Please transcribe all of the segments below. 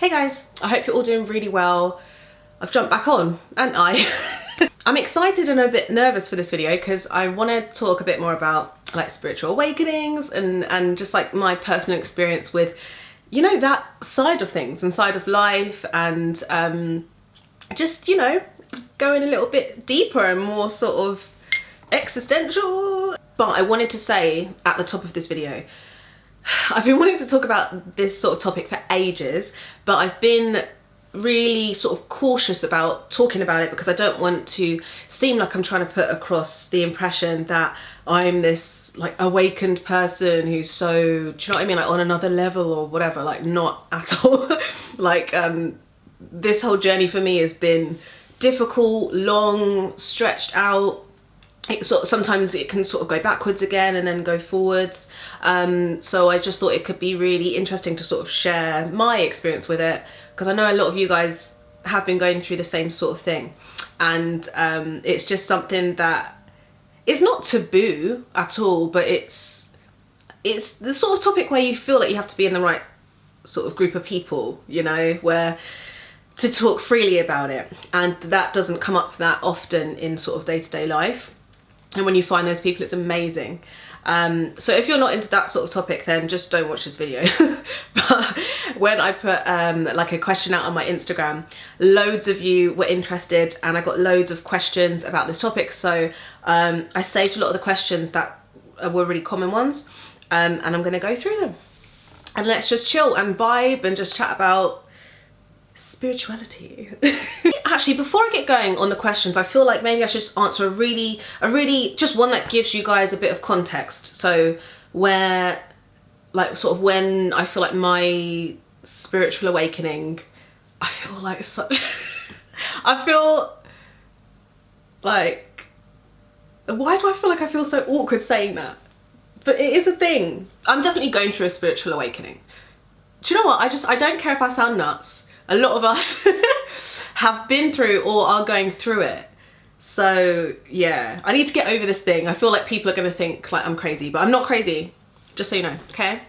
Hey guys, I hope you're all doing really well. I've jumped back on, and I'm excited and a bit nervous for this video because I want to talk a bit more about like spiritual awakenings and just like my personal experience with, you know, that side of things and side of life, and just, you know, going a little bit deeper and more sort of existential. But I wanted to say at the top of this video, I've been wanting to talk about this sort of topic for ages, but I've been really sort of cautious about talking about it because I don't want to seem like I'm trying to put across the impression that I'm this like awakened person who's so, do you know what I mean, like on another level or whatever. Like, not at all. Like this whole journey for me has been difficult, long, stretched out. It sort of, sometimes it can sort of go backwards again and then go forwards. So I just thought it could be really interesting to sort of share my experience with it, because I know a lot of you guys have been going through the same sort of thing, and it's just something that is not taboo at all, but it's the sort of topic where you feel like you have to be in the right sort of group of people, you know, where to talk freely about it, and that doesn't come up that often in sort of day-to-day life. And when you find those people, it's amazing. So if you're not into that sort of topic, then just don't watch this video. But when I put like a question out on my Instagram, loads of you were interested and I got loads of questions about this topic. So I saved a lot of the questions that were really common ones, and I'm gonna go through them. And let's just chill and vibe and just chat about spirituality. Actually, before I get going on the questions, I feel like maybe I should just answer a really just one that gives you guys a bit of context. So where, like, sort of when I feel like my spiritual awakening, I feel like such I feel like, why do I feel like I feel so awkward saying that? But it is a thing. I'm definitely going through a spiritual awakening. Do you know what? I don't care if I sound nuts. A lot of us have been through or are going through it. So yeah, I need to get over this thing. I feel like people are gonna think like I'm crazy, but I'm not crazy, just so you know, okay?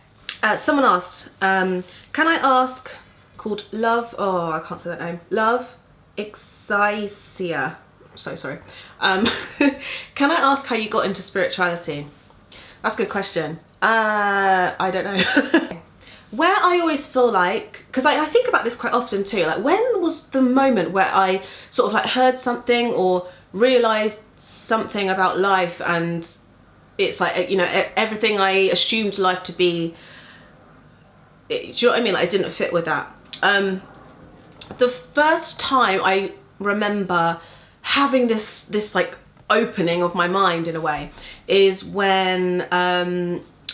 Someone asked, can I ask, called Love, oh, I can't say that name, Love Exisia, so sorry. Can I ask how you got into spirituality? That's a good question. I don't know. Where I always feel like, because I think about this quite often too, like when was the moment where I sort of like heard something or realised something about life, and it's like, you know, everything I assumed life to be, do you know what I mean, like, I didn't fit with that. The first time I remember having this like opening of my mind in a way is when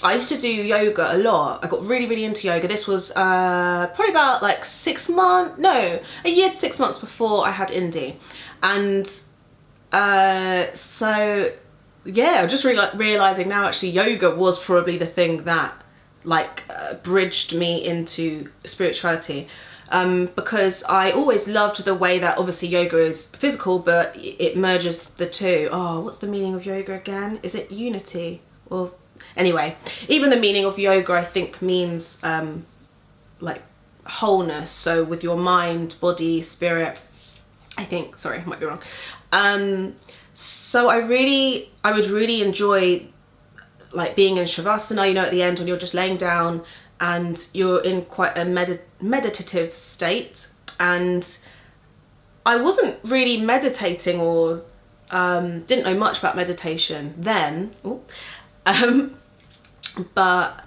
I used to do yoga a lot. I got really into yoga. This was probably about like a year to 6 months before I had Indy. And so yeah, I'm just realising now actually yoga was probably the thing that like bridged me into spirituality. Because I always loved the way that obviously yoga is physical, but it merges the two. Oh, what's the meaning of yoga again? Is it unity? Or anyway, even the meaning of yoga I think means like wholeness, so with your mind, body, spirit, I think, sorry, I might be wrong. So I would really enjoy like being in shavasana, you know, at the end when you're just laying down and you're in quite a meditative state, and I wasn't really meditating or didn't know much about meditation then. Ooh. But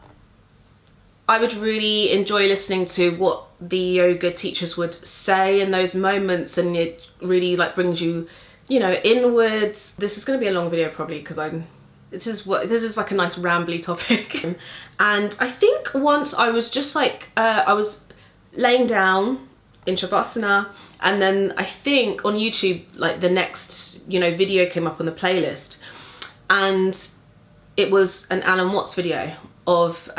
I would really enjoy listening to what the yoga teachers would say in those moments, and it really like brings you, you know, inwards. This is going to be a long video probably because this is like a nice rambly topic. And I think once I was just like, I was laying down in shavasana, and then I think on YouTube, like the next, you know, video came up on the playlist, and it was an Alan Watts video of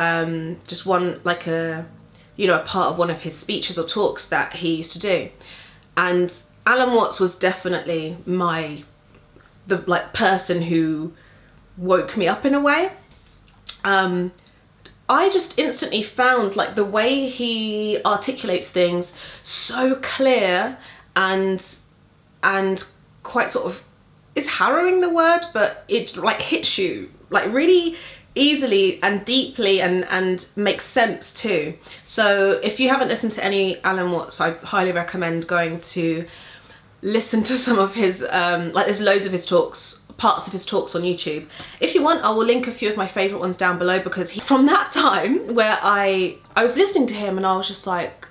just one, like a, you know, a part of one of his speeches or talks that he used to do. And Alan Watts was definitely the like person who woke me up in a way. I just instantly found like the way he articulates things so clear and quite sort of, is harrowing the word, but it like hits you like really easily and deeply and makes sense too. So if you haven't listened to any Alan Watts, I highly recommend going to listen to some of his like there's loads of his talks, parts of his talks on YouTube. If you want, I will link a few of my favorite ones down below, because from that time where I was listening to him and I was just like,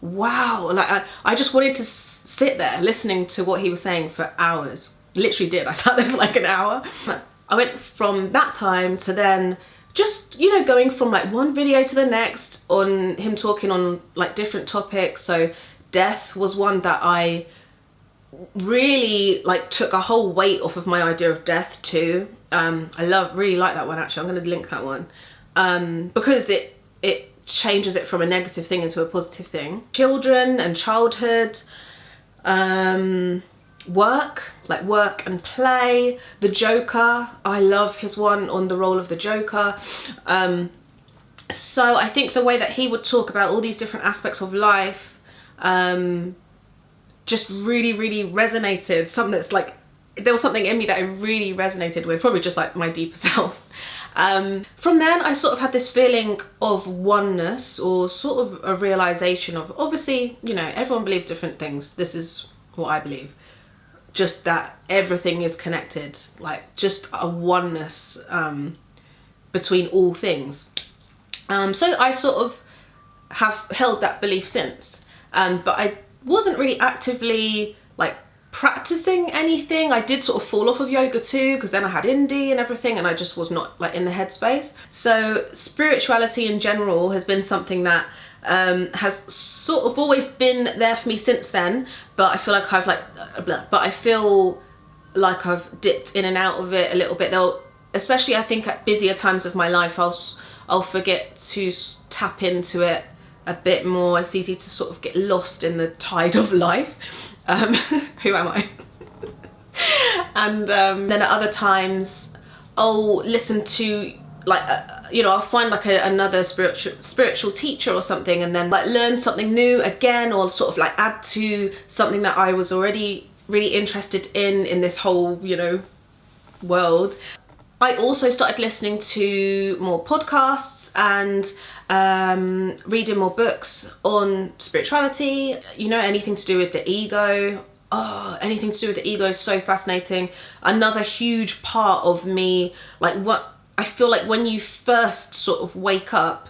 wow, like I just wanted to sit there listening to what he was saying for hours. Literally did. I sat there for like an hour. I went from that time to then just, you know, going from like one video to the next on him talking on like different topics. So death was one that I really like took a whole weight off of my idea of death too. I really like that one actually. I'm going to link that one because it changes it from a negative thing into a positive thing. Children and childhood, work and play, the Joker. I love his one on the role of the Joker. So I think the way that he would talk about all these different aspects of life just really resonated. Something that's like, there was something in me that I really resonated with, probably just like my deeper self. From then I sort of had this feeling of oneness, or sort of a realization of, obviously, you know, everyone believes different things. This is what I believe. Just that everything is connected, like just a oneness between all things. So I sort of have held that belief since, but I wasn't really actively like practicing anything. I did sort of fall off of yoga too, because then I had indie and everything, and I just was not like in the headspace. So spirituality in general has been something that has sort of always been there for me since then, but I feel like I've dipped in and out of it a little bit. Especially I think at busier times of my life, I'll forget to tap into it a bit more. It's easy to sort of get lost in the tide of life. Who am I? And then at other times I'll listen to like you know, I'll find like another spiritual teacher or something, and then like learn something new again, or sort of like add to something that I was already really interested in this whole, you know, world. I also started listening to more podcasts and reading more books on spirituality, you know, anything to do with the ego. Oh, anything to do with the ego is so fascinating. Another huge part of me, like what I feel like when you first sort of wake up,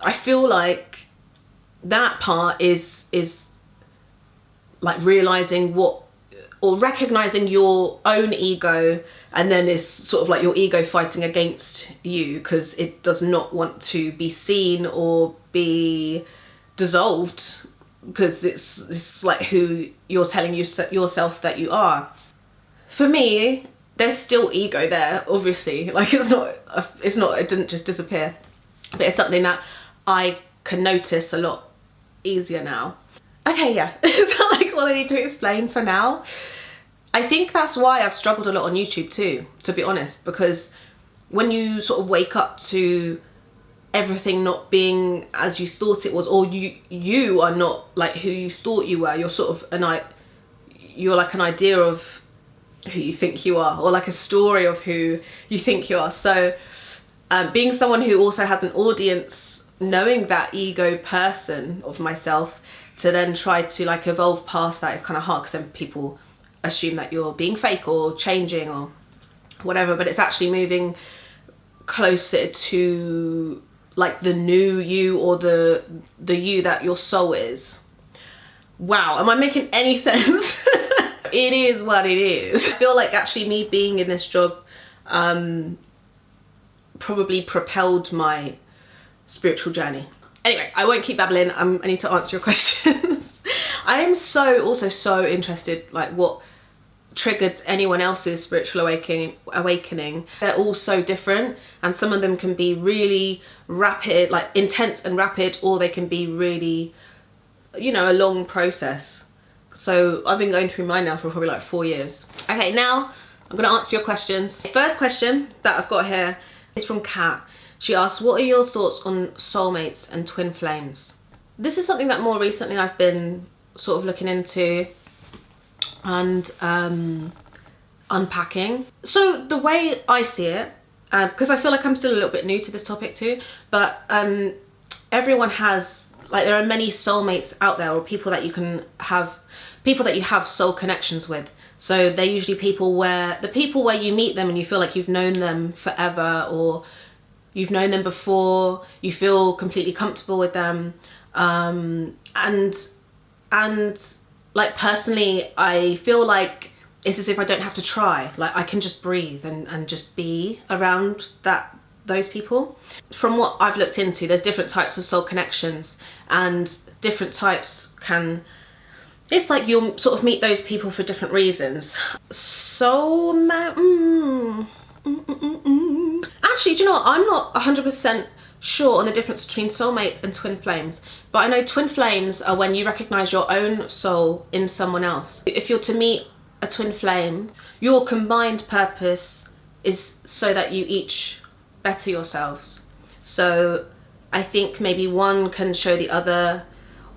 I feel like that part is like realizing what, or recognizing your own ego, and then it's sort of like your ego fighting against you because it does not want to be seen or be dissolved, because it's like who you're telling yourself that you are. For me, there's still ego there, obviously. Like it didn't just disappear, but it's something that I can notice a lot easier now. Okay, yeah, is that like all I need to explain for now? I think that's why I've struggled a lot on YouTube too, to be honest, because when you sort of wake up to everything not being as you thought it was, or you are not like who you thought you were, you're sort of you're like an idea of who you think you are, or like a story of who you think you are. So being someone who also has an audience, knowing that ego person of myself, to then try to like evolve past that is kind of hard, because then people assume that you're being fake or changing or whatever, but it's actually moving closer to like the new you, or the you that your soul is. Wow, am I making any sense? It is what it is. I feel like actually me being in this job probably propelled my spiritual journey. Anyway, I won't keep babbling. I need to answer your questions. I am also so interested, like what triggered anyone else's spiritual awakening. They're all so different, and some of them can be really rapid, like intense and rapid, or they can be really, you know, a long process. So I've been going through mine now for probably like 4 years. Okay, now I'm gonna answer your questions. First question that I've got here is from Kat. She asks, what are your thoughts on soulmates and twin flames? This is something that more recently I've been sort of looking into and unpacking. So the way I see it, because I feel like I'm still a little bit new to this topic too, but everyone has, like, there are many soulmates out there, or people that you have soul connections with. So they're usually people where you meet them and you feel like you've known them forever, or you've known them before, you feel completely comfortable with them. And like, personally, I feel like it's as if I don't have to try. Like, I can just breathe and just be around those people. From what I've looked into, there's different types of soul connections, and different types it's like you'll sort of meet those people for different reasons. Actually, do you know what? I'm not 100% sure on the difference between soulmates and twin flames, but I know twin flames are when you recognize your own soul in someone else. If you're to meet a twin flame, your combined purpose is so that you each better yourselves. So I think maybe one can show the other,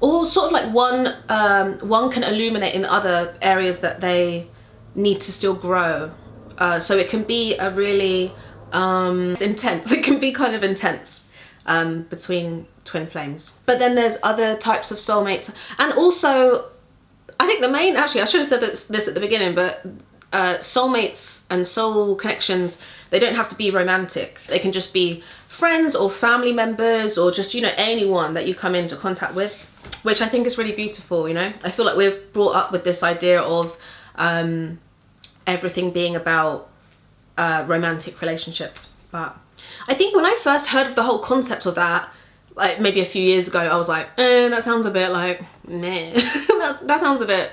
or sort of like one can illuminate in the other areas that they need to still grow. So it can be a really it's intense. It can be kind of intense between twin flames. But then there's other types of soulmates, and also I think the main, actually I should have said this at the beginning, but soulmates and soul connections, they don't have to be romantic. They can just be friends or family members, or just, you know, anyone that you come into contact with, which I think is really beautiful. You know, I feel like we're brought up with this idea of everything being about romantic relationships. But I think when I first heard of the whole concept of that, like maybe a few years ago, I was like, that sounds a bit like, meh. that sounds a bit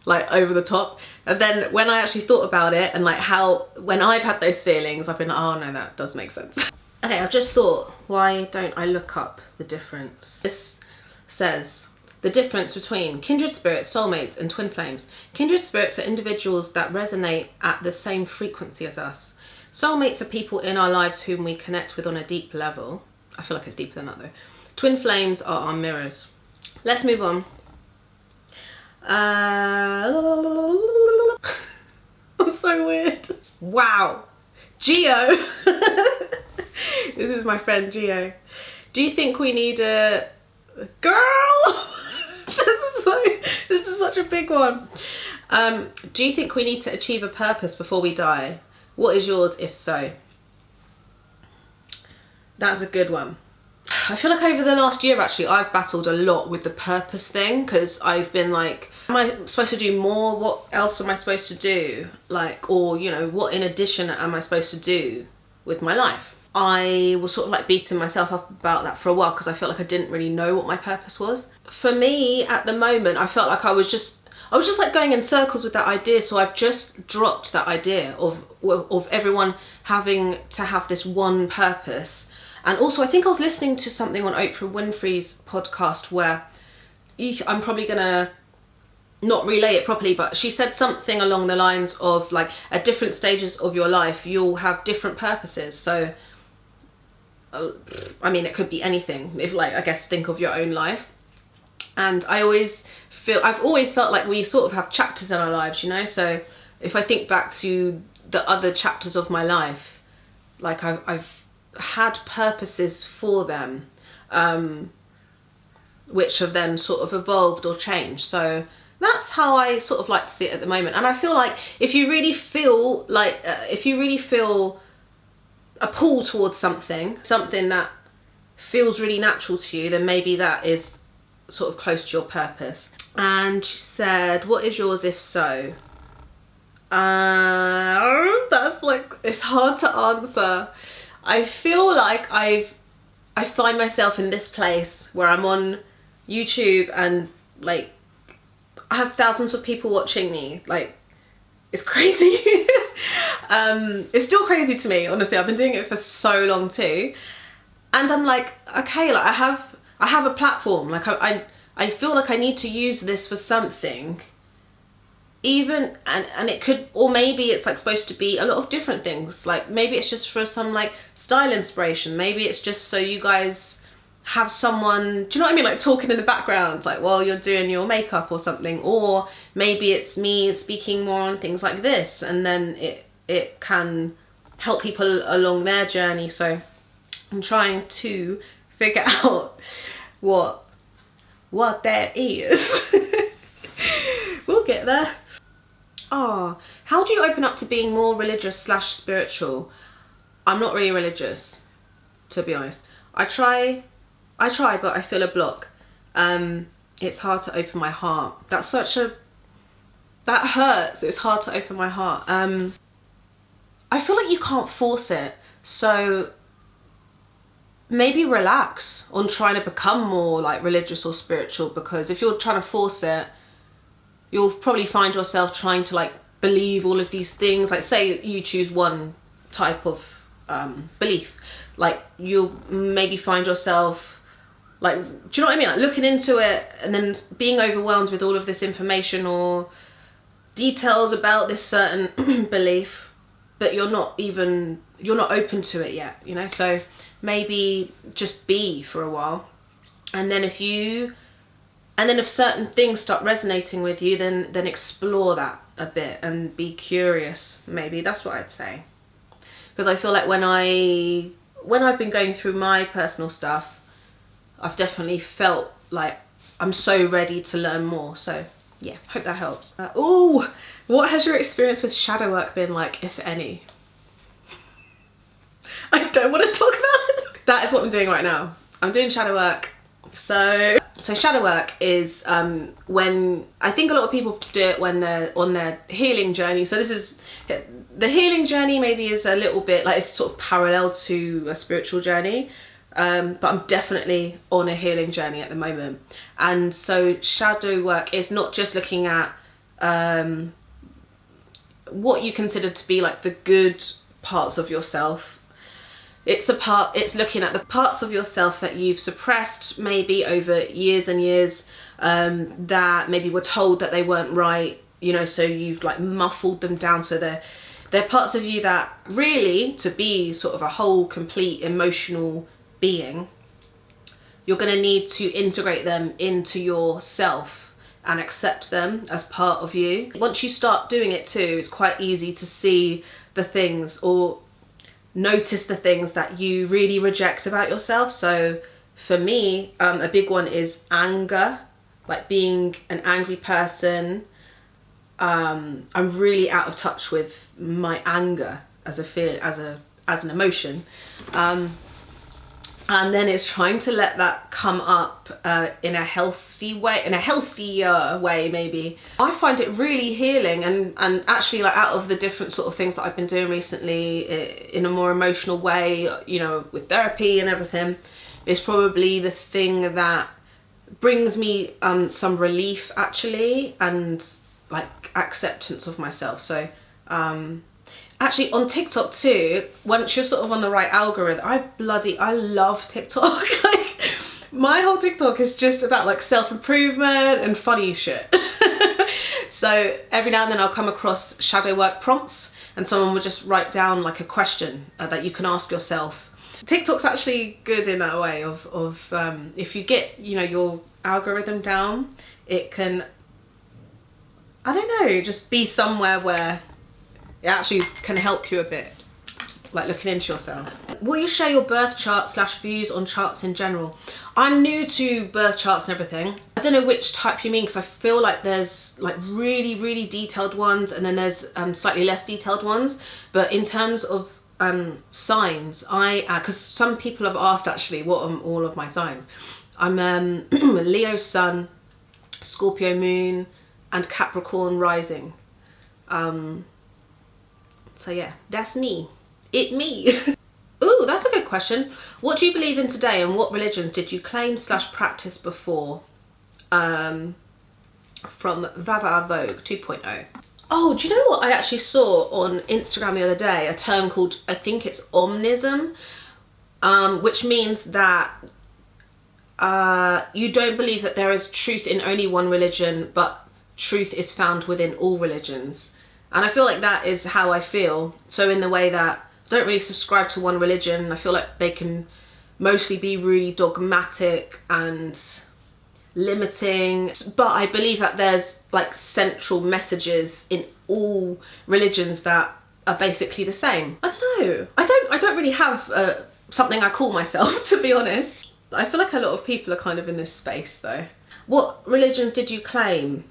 like over the top. And then when I actually thought about it, and like how, when I've had those feelings, I've been like, oh no, that does make sense. Okay, I've just thought, why don't I look up the difference? This says, the difference between kindred spirits, soulmates, and twin flames. Kindred spirits are individuals that resonate at the same frequency as us. Soulmates are people in our lives whom we connect with on a deep level. I feel like it's deeper than that though. Twin flames are our mirrors. Let's move on. I'm so weird. Wow. Geo. This is my friend Geo. Do you think we need a girl? This is such a big one. Do you think we need to achieve a purpose before we die? What is yours, if so? That's a good one. I feel like over the last year, actually, I've battled a lot with the purpose thing, because I've been like, am I supposed to do more? What else am I supposed to do? Like, or, you know, what in addition am I supposed to do with my life? I was sort of like beating myself up about that for a while, because I felt like I didn't really know what my purpose was. For me, at the moment, I felt like I was just like going in circles with that idea. So I've just dropped that idea of everyone having to have this one purpose. And also, I think I was listening to something on Oprah Winfrey's podcast where I'm probably gonna not relay it properly, but she said something along the lines of like, at different stages of your life, you'll have different purposes. So, I mean, it could be anything. If, like, I guess, think of your own life. And I've always felt like we sort of have chapters in our lives, you know? So if I think back to the other chapters of my life, like I've had purposes for them, which have then sort of evolved or changed. So that's how I sort of like to see it at the moment. And I feel like if you really feel like, a pull towards something that feels really natural to you, then maybe that is sort of close to your purpose. And she said, what is yours, if so? That's like, it's hard to answer. I feel like I find myself in this place where I'm on YouTube and like I have thousands of people watching me. Like, it's crazy. It's still crazy to me, honestly. I've been doing it for so long too. And I'm like, okay, like I have a platform. Like I feel like I need to use this for something. even, and it could, or maybe it's like supposed to be a lot of different things. Like maybe it's just for some like style inspiration. Maybe it's just so you guys have someone, do you know what I mean, like talking in the background, like while you're doing your makeup or something. Or maybe it's me speaking more on things like this, and then it can help people along their journey. So I'm trying to figure out what that is. We'll get there. Oh, how do you open up to being more religious slash spiritual? I'm not really religious, to be honest. I try, but I feel a block. It's hard to open my heart. That hurts. It's hard to open my heart. I feel like you can't force it. So maybe relax on trying to become more like religious or spiritual, because if you're trying to force it, you'll probably find yourself trying to like believe all of these things. Like say you choose one type of belief, like you'll maybe find yourself like, do you know what I mean? Like looking into it and then being overwhelmed with all of this information or details about this certain belief, but you're not open to it yet, you know? So maybe just be for a while. And then if certain things start resonating with you, then explore that a bit and be curious. Maybe that's what I'd say. Because I feel like when I've been going through my personal stuff, I've definitely felt like I'm so ready to learn more. So yeah, hope that helps. Ooh, what has your experience with shadow work been like, if any? I don't want to talk about it. That is what I'm doing right now. I'm doing shadow work. So shadow work is when, I think a lot of people do it when they're on their healing journey. So this is, the healing journey maybe is a little bit like, it's sort of parallel to a spiritual journey. But I'm definitely on a healing journey at the moment. And so shadow work is not just looking at what you consider to be like the good parts of yourself. It's looking at the parts of yourself that you've suppressed maybe over years and years, that maybe were told that they weren't right, you know, so you've like muffled them down. So they're parts of you that really, to be sort of a whole, complete emotional being, you're going to need to integrate them into yourself and accept them as part of you. Once you start doing it too, it's quite easy to see the things or notice the things that you really reject about yourself. So for me, a big one is anger, like being an angry person. I'm really out of touch with my anger as a fear, as an emotion. And then it's trying to let that come up in a healthy way, in a healthier way maybe. I find it really healing, and actually like out of the different sort of things that I've been doing recently in a more emotional way, you know, with therapy and everything, it's probably the thing that brings me some relief actually, and like acceptance of myself. So actually on TikTok too, once you're sort of on the right algorithm, I love TikTok. Like my whole TikTok is just about like self-improvement and funny shit. So every now and then I'll come across shadow work prompts, and someone will just write down like a question that you can ask yourself. TikTok's actually good in that way of if you get, you know, your algorithm down, it can, I don't know, just be somewhere where it actually can help you a bit, like looking into yourself. Will you share your birth chart / views on charts in general? I'm new to birth charts and everything. I don't know which type you mean, because I feel like there's like really, really detailed ones, and then there's slightly less detailed ones. But in terms of signs, because some people have asked actually what are all of my signs. I'm Leo sun, Scorpio moon, and Capricorn rising. So yeah, that's me. Me. Ooh, that's a good question. What do you believe in today, and what religions did you claim / practice before? From Vava Vogue 2.0. Oh, do you know what I actually saw on Instagram the other day? A term called, I think it's omnism, which means that you don't believe that there is truth in only one religion, but truth is found within all religions. And I feel like that is how I feel. So in the way that I don't really subscribe to one religion, I feel like they can mostly be really dogmatic and limiting, but I believe that there's like central messages in all religions that are basically the same. I don't know. I don't really have something I call myself, to be honest. I feel like a lot of people are kind of in this space though. What religions did you claim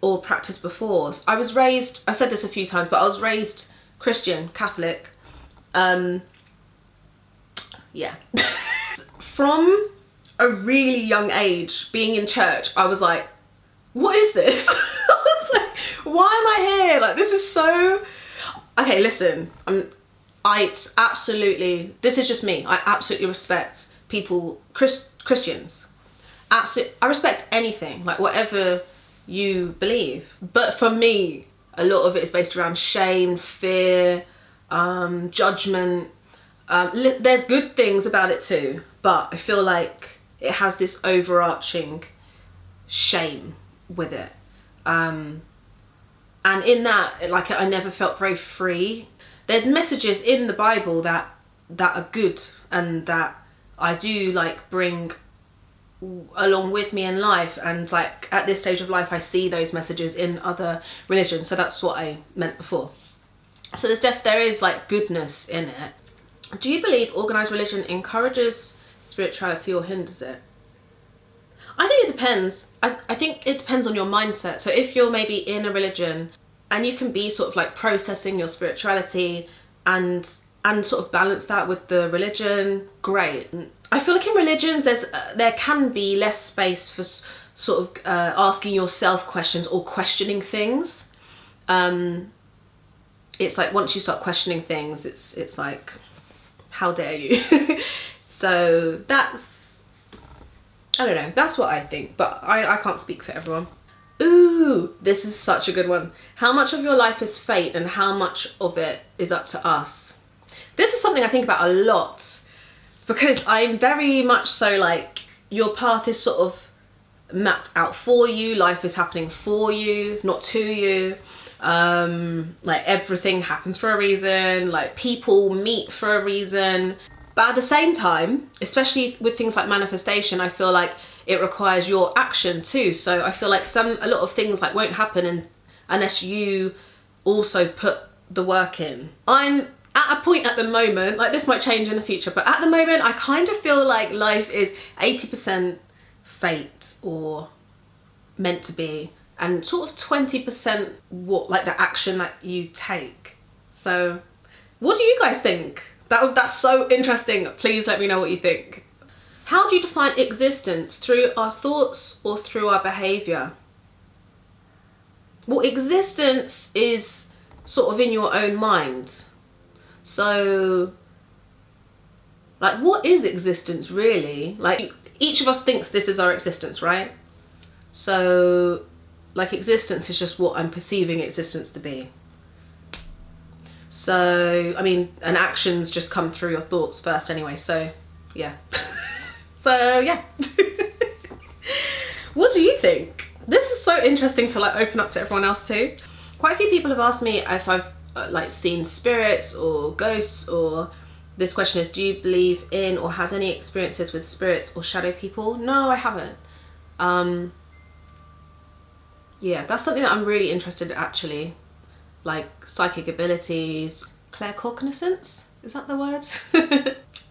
or practice before? I was raised, I've said this a few times, but I was raised Christian, Catholic. Yeah. From a really young age, being in church, I was like, what is this? I was like, why am I here? Like, this is so... Okay, listen, I absolutely, this is just me. I absolutely respect people, Christians. Absolutely, I respect anything, like whatever you believe. But for me, a lot of it is based around shame, fear, judgment. There's good things about it too, but I feel like it has this overarching shame with it. And in that, like, I never felt very free. There's messages in the Bible that are good and that I do like bring along with me in life, and like at this stage of life I see those messages in other religions, so that's what I meant before. So there is like goodness in it. Do you believe organised religion encourages spirituality or hinders it? I think it depends. I think it depends on your mindset. So if you're maybe in a religion and you can be sort of like processing your spirituality and sort of balance that with the religion, great. I feel like in religions there can be less space for sort of asking yourself questions or questioning things. It's like once you start questioning things, it's like, how dare you? So that's, I don't know, that's what I think, but I can't speak for everyone. Ooh, this is such a good one. How much of your life is fate and how much of it is up to us? This is something I think about a lot, because I'm very much so like, your path is sort of mapped out for you, life is happening for you, not to you. Like everything happens for a reason, like people meet for a reason. But at the same time, especially with things like manifestation, I feel like it requires your action too. So I feel like a lot of things like won't happen unless you also put the work in. I'm at a point at the moment, like this might change in the future, but at the moment I kind of feel like life is 80% fate or meant to be, and sort of 20% what, like the action that you take. So what do you guys think? That's so interesting. Please let me know what you think. How do you define existence? Through our thoughts or through our behaviour? Well, existence is sort of in your own mind. So, like, what is existence really? Like, each of us thinks this is our existence, right? So, like, existence is just what I'm perceiving existence to be. So, I mean, and actions just come through your thoughts first anyway, so, yeah. So, yeah. What do you think? This is so interesting to, like, open up to everyone else too. Quite a few people have asked me if I've, like, seen spirits or ghosts, or this question is, do you believe in or had any experiences with spirits or shadow people? No, I haven't. Yeah, that's something that I'm really interested in, actually. Like psychic abilities, claircognizance, is that the word?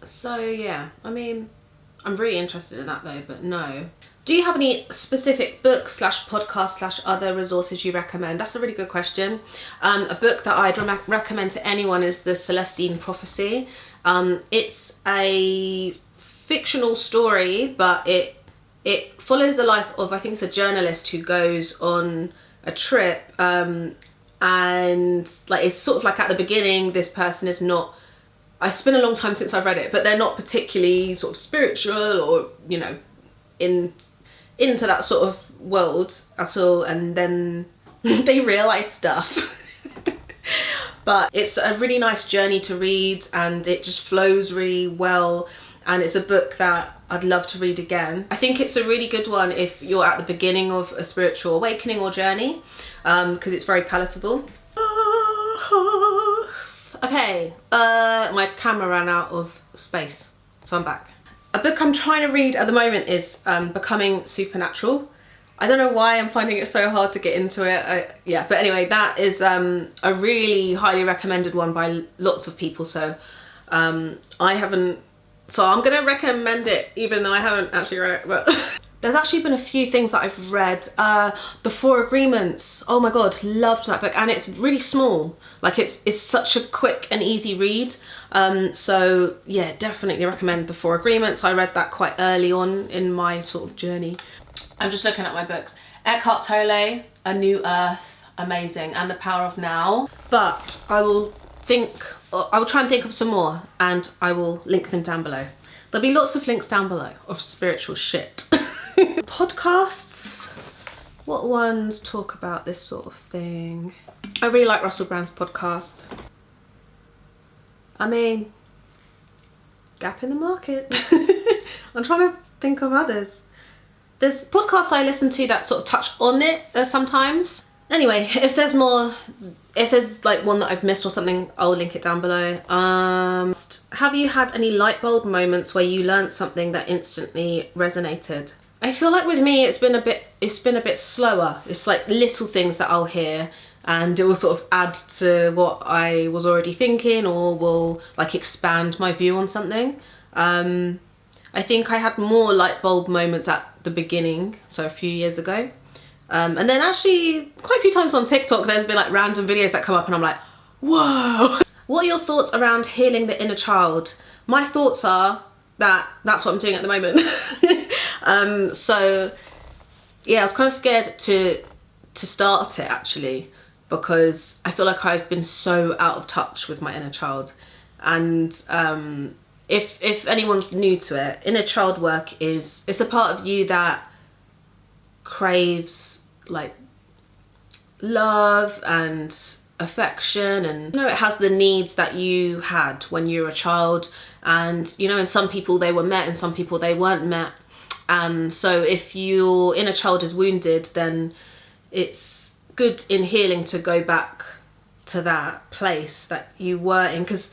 So yeah, I mean, I'm really interested in that though, but no. Do you have any specific books / podcasts / other resources you recommend? That's a really good question. A book that I'd recommend to anyone is The Celestine Prophecy. It's a fictional story, but it follows the life of, I think it's a journalist who goes on a trip, and like it's sort of like at the beginning this person is not, it's been a long time since I've read it, but they're not particularly sort of spiritual or, you know, into that sort of world at all, and then they realise stuff. But it's a really nice journey to read, and it just flows really well, and it's a book that I'd love to read again. I think it's a really good one if you're at the beginning of a spiritual awakening or journey, because it's very palatable. Okay, my camera ran out of space, so I'm back. A book I'm trying to read at the moment is Becoming Supernatural. I don't know why I'm finding it so hard to get into it. Yeah, but anyway, that is a really highly recommended one by lots of people. So I haven't, so I'm gonna recommend it even though I haven't actually read it, but there's actually been a few things that I've read. The Four Agreements, oh my God, loved that book. And it's really small, like it's such a quick and easy read. So yeah, definitely recommend The Four Agreements. I read that quite early on in my sort of journey. I'm just looking at my books. Eckhart Tolle, A New Earth, amazing, and The Power of Now. But I will try and think of some more, and I will link them down below. There'll be lots of links down below of spiritual shit. Podcasts, what ones talk about this sort of thing? I really like Russel Brand's podcast. I mean, Gap in the Market. I'm trying to think of others. There's podcasts I listen to that sort of touch on it sometimes. Anyway, if there's more, if there's like one that I've missed or something, I'll link it down below. Have you had any light bulb moments where you learned something that instantly resonated? I feel like with me, it's been a bit slower. It's like little things that I'll hear and it will sort of add to what I was already thinking, or will like expand my view on something. I think I had more light bulb moments at the beginning, so a few years ago. And then actually quite a few times on TikTok, there's been like random videos that come up and I'm like, whoa. What are your thoughts around healing the inner child? My thoughts are that that's what I'm doing at the moment. So yeah, I was kind of scared to start it actually, because I feel like I've been so out of touch with my inner child. And if anyone's new to it, inner child work it's the part of you that craves like love and affection, and you know, it has the needs that you had when you were a child, and you know, in some people they were met, and some people they weren't met. So if your inner child is wounded, then it's good in healing to go back to that place that you were in, because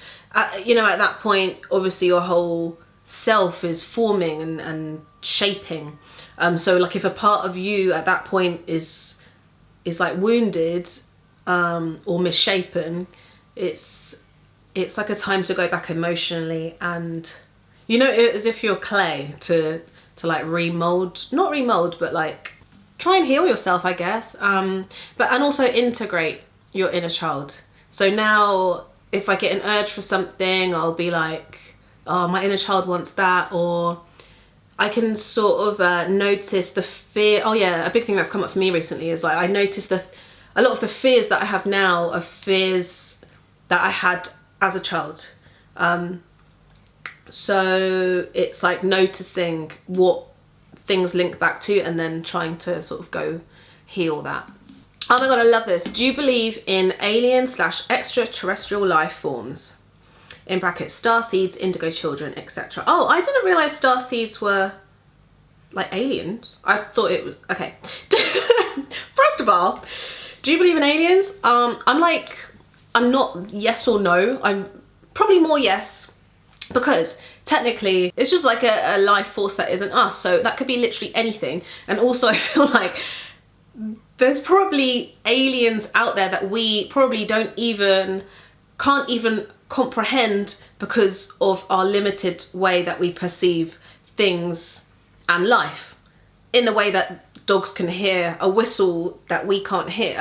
you know, at that point obviously your whole self is forming and shaping. So like if a part of you at that point is like wounded or misshapen, it's like a time to go back emotionally, and you know, as if you're clay to like remold, not remold, but like try and heal yourself, I guess. And also integrate your inner child. So now if I get an urge for something, I'll be like, oh, my inner child wants that, or I can sort of notice the fear. Oh yeah, a big thing that's come up for me recently is like I noticed a lot of the fears that I have now are fears that I had as a child. So it's like noticing what things link back to and then trying to sort of go heal that. Oh my God, I love this. Do you believe in alien/extraterrestrial life forms? In brackets, star seeds, indigo children, etc. Oh, I didn't realise star seeds were like aliens. I thought it was, okay. First of all, do you believe in aliens? I'm not yes or no. I'm probably more yes, because technically it's just like a life force that isn't us. So that could be literally anything. And also I feel like there's probably aliens out there that we probably can't even comprehend because of our limited way that we perceive things and life. In the way that dogs can hear a whistle that we can't hear,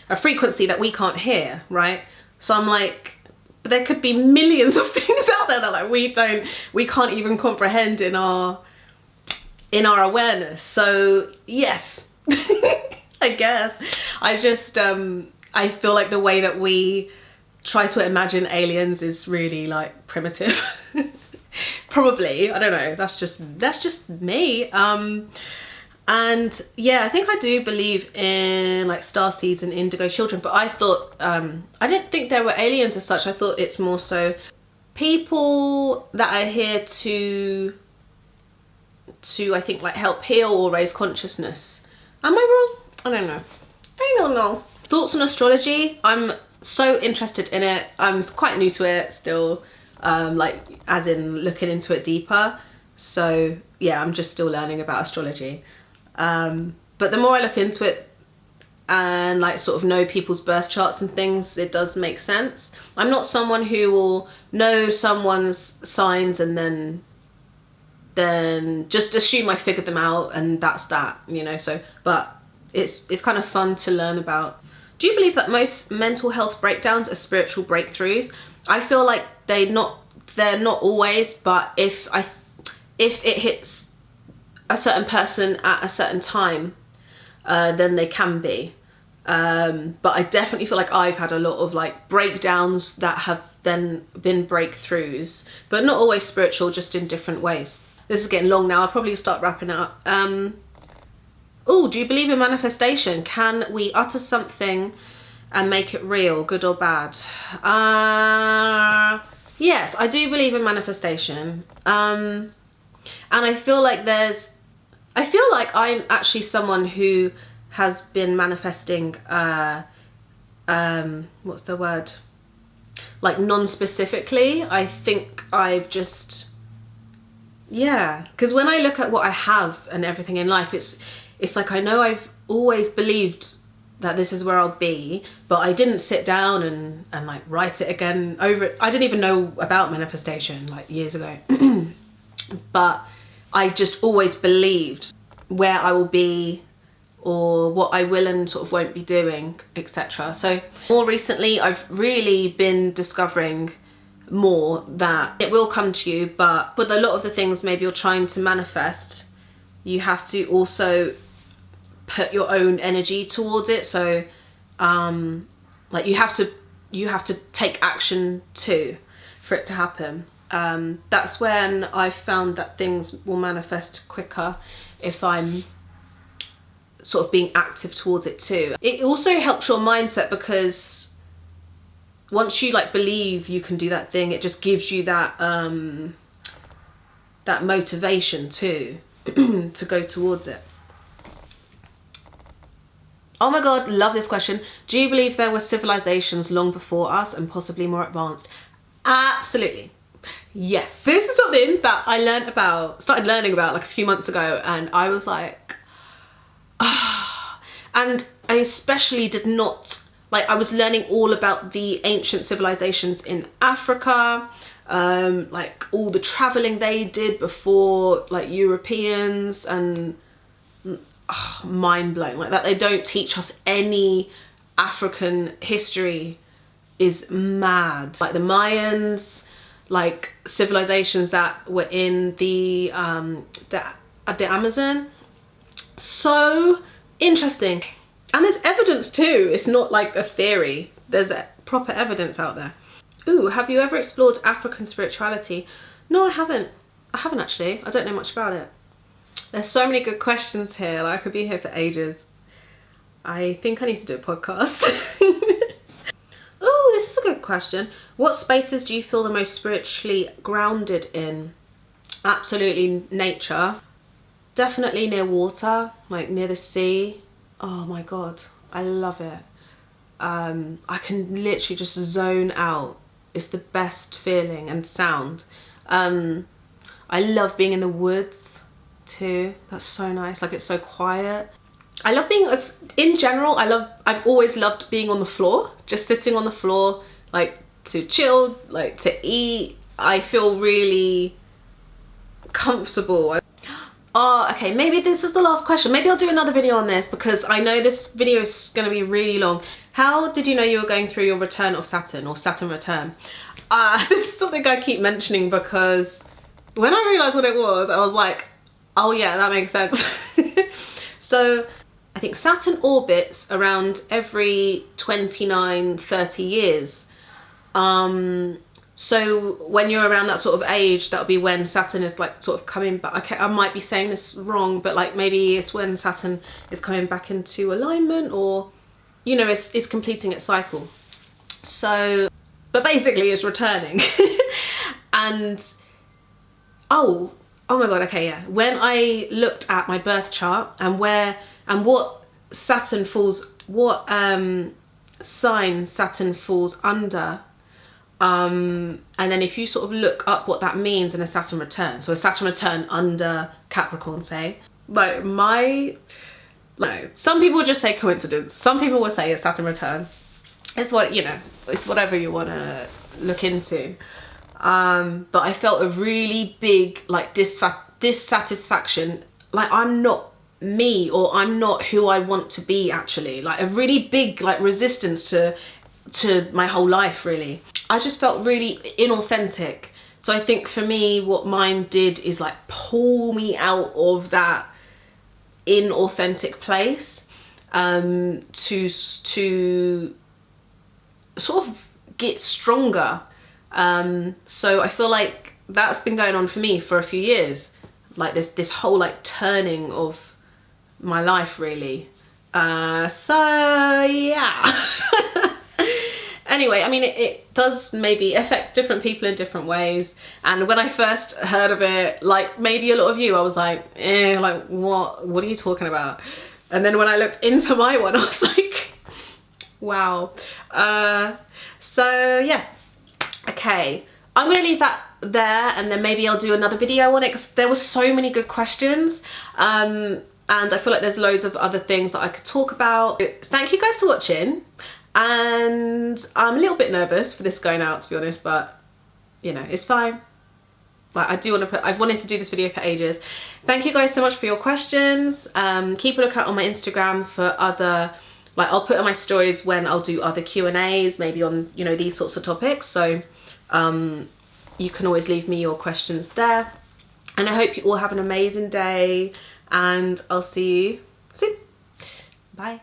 a frequency that we can't hear, right? So I'm like, but there could be millions of things out there that like we can't even comprehend in our awareness. So yes. I guess. I just I feel like the way that we try to imagine aliens is really like primitive. Probably, I don't know, that's just me. And yeah, I think I do believe in like star seeds and indigo children, but I thought I didn't think there were aliens as such. I thought it's more so people that are here to I think like help heal or raise consciousness. Am I wrong? I don't know. I don't know. Thoughts on astrology? I'm so interested in it. I'm quite new to it still, like as in looking into it deeper. So yeah, I'm just still learning about astrology. But the more I look into it and like sort of know people's birth charts and things, it does make sense. I'm not someone who will know someone's signs and then just assume I figured them out and that's that, you know. So but it's kind of fun to learn about. Do you believe that most mental health breakdowns are spiritual breakthroughs? I feel like they're not always, but if it hits a certain person at a certain time, then they can be. But I definitely feel like I've had a lot of like breakdowns that have then been breakthroughs, but not always spiritual, just in different ways. This is getting long now. I'll probably start wrapping it up. Oh, do you believe in manifestation? Can we utter something and make it real, good or bad? Yes, I do believe in manifestation. And I feel like I'm actually someone who has been manifesting, what's the word? Like non-specifically. I think I've just, yeah. Because when I look at what I have and everything in life, it's like I know I've always believed that this is where I'll be, but I didn't sit down and like write it again over it. I didn't even know about manifestation like years ago. But I just always believed where I will be or what I will and sort of won't be doing, etc. So more recently, I've really been discovering more that it will come to you, but with a lot of the things maybe you're trying to manifest, you have to also put your own energy towards it. So like you have to take action too for it to happen. That's when I've found that things will manifest quicker if I'm sort of being active towards it too. It also helps your mindset, because once you like believe you can do that thing, it just gives you that that motivation too to go towards it. Oh my god, love this question. Do you believe there were civilizations long before us and possibly more advanced? Absolutely. Yes. This is something that I started learning about like a few months ago, and I was like, and I especially did not, like I was learning all about the ancient civilizations in Africa, like all the traveling they did before like Europeans, and mind blown. Like that they don't teach us any African history is mad. Like the Mayans, like civilizations that were in the Amazon. So interesting. And there's evidence too. It's not like a theory. There's proper evidence out there. Ooh, have you ever explored African spirituality? No, I haven't. I haven't actually. I don't know much about it. There's so many good questions here. Like I could be here for ages. I think I need to do a podcast. Oh, this is a good question. What spaces do you feel the most spiritually grounded in? Absolutely nature. Definitely near water, like near the sea. Oh my god, I love it. I can literally just zone out. It's the best feeling, and sound. I love being in the woods too. That's so nice. Like it's so quiet. I love being, in general, I've always loved being on the floor, just sitting on the floor, like to chill, like to eat. I feel really comfortable. Oh, okay, maybe this is the last question. Maybe I'll do another video on this, because I know this video is going to be really long. How did you know you were going through your return of Saturn, or Saturn return? This is something I keep mentioning, because when I realised what it was, I was like, oh yeah, that makes sense. So I think Saturn orbits around every 29, 30 years. So when you're around that sort of age, that'll be when Saturn is like sort of coming back. Okay, I might be saying this wrong, but like maybe it's when Saturn is coming back into alignment, or, you know, it's completing its cycle. So, but basically it's returning. And oh my god, okay, yeah. When I looked at my birth chart and what Saturn falls, what sign Saturn falls under, and then if you sort of look up what that means in a Saturn return, so a Saturn return under Capricorn, say, like no, some people just say coincidence, some people will say it's Saturn return. It's what, you know, it's whatever you want to look into. But I felt a really big like dissatisfaction, like I'm not me, or I'm not who I want to be, actually. Like a really big like resistance to my whole life, really. I just felt really inauthentic. So I think for me, what mine did is like pull me out of that inauthentic place, to sort of get stronger. So I feel like that's been going on for me for a few years, like this whole like turning of my life, really. So yeah. Anyway, I mean, it does maybe affect different people in different ways. And when I first heard of it, like maybe a lot of you, I was like, like what are you talking about? And then when I looked into my one, I was like, wow. So yeah, okay. I'm gonna leave that there, and then maybe I'll do another video on it, because there were so many good questions. And I feel like there's loads of other things that I could talk about. Thank you guys for watching. And I'm a little bit nervous for this going out, to be honest, but you know, it's fine. Like I've wanted to do this video for ages. Thank you guys so much for your questions. Keep a lookout on my Instagram for other, like I'll put on my stories when I'll do other Q&As, maybe on, you know, these sorts of topics. So you can always leave me your questions there. And I hope you all have an amazing day, and I'll see you soon. Bye.